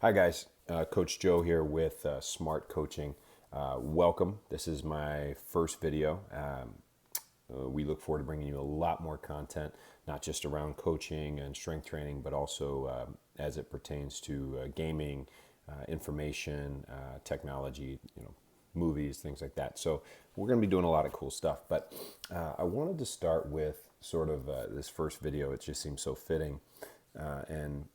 Hi guys, Coach Joe here with Smart Coaching. Welcome. This is my first video. We look forward to bringing you a lot more content, not just around coaching and strength training, but also as it pertains to gaming, information, technology, movies, things like that. So we're going to be doing a lot of cool stuff. But I wanted to start with sort of this first video. It just seems so fitting and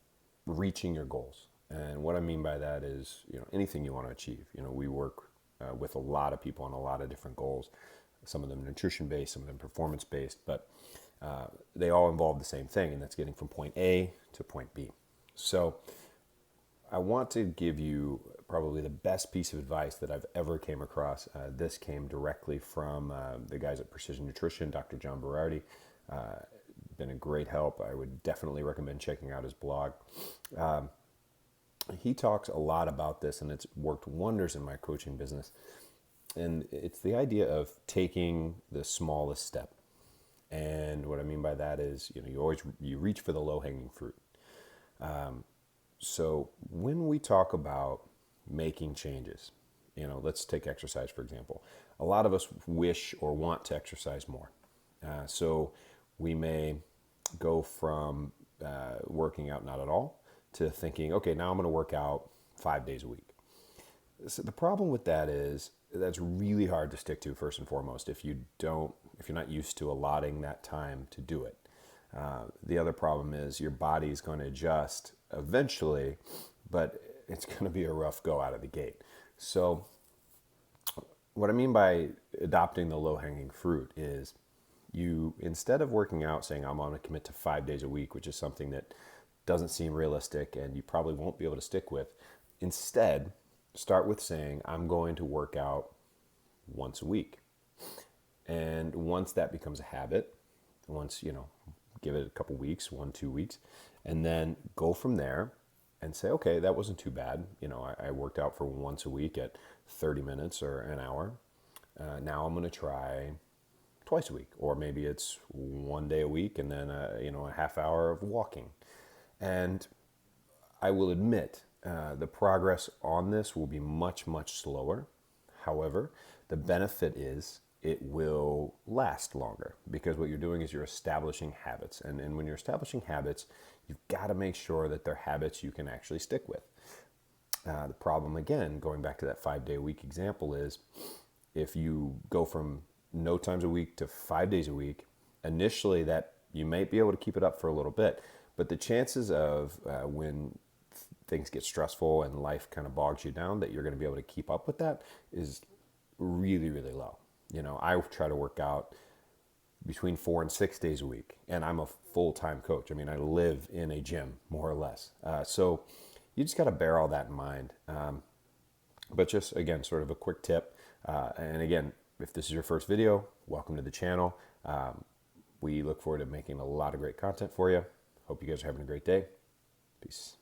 reaching your goals. And what I mean by that is, anything you want to achieve. We work with a lot of people on a lot of different goals. Some of them nutrition based, some of them performance based, but they all involve the same thing, and that's getting from point A to point B. So I want to give you probably the best piece of advice that I've ever came across. This came directly from the guys at Precision Nutrition, Dr. John Berardi. Been a great help. I would definitely recommend checking out his blog. He talks a lot about this, and it's worked wonders in my coaching business. And it's the idea of taking the smallest step. And what I mean by that is, you reach for the low-hanging fruit. So when we talk about making changes, let's take exercise for example. A lot of us wish or want to exercise more. So we may go from working out not at all to thinking, okay, now I'm going to work out 5 days a week. So the problem with that is that's really hard to stick to, first and foremost, if you're not used to allotting that time to do it. The other problem is your body's going to adjust eventually, but it's going to be a rough go out of the gate. So what I mean by adopting the low-hanging fruit is you, instead of working out saying I'm going to commit to 5 days a week, which is something that doesn't seem realistic and you probably won't be able to stick with, instead start with saying I'm going to work out once a week. And once that becomes a habit, give it a couple weeks, 1-2 weeks, and then go from there and say, okay, that wasn't too bad. I worked out for once a week at 30 minutes or an hour. Now I'm going to try twice a week, or maybe it's 1 day a week and then a half hour of walking. And I will admit the progress on this will be much, much slower. However, the benefit is it will last longer, because what you're doing is you're establishing habits. And when you're establishing habits, you've got to make sure that they're habits you can actually stick with. The problem, again, going back to that 5 day a week example, is if you go from no times a week to 5 days a week, initially that you might be able to keep it up for a little bit, but the chances of when things get stressful and life kind of bogs you down that you're going to be able to keep up with that is really, really low. I try to work out between 4 and 6 days a week, and I'm a full-time coach. I live in a gym, more or less. So you just got to bear all that in mind. But just, again, sort of a quick tip. And again, if this is your first video, welcome to the channel. We look forward to making a lot of great content for you. Hope you guys are having a great day. Peace.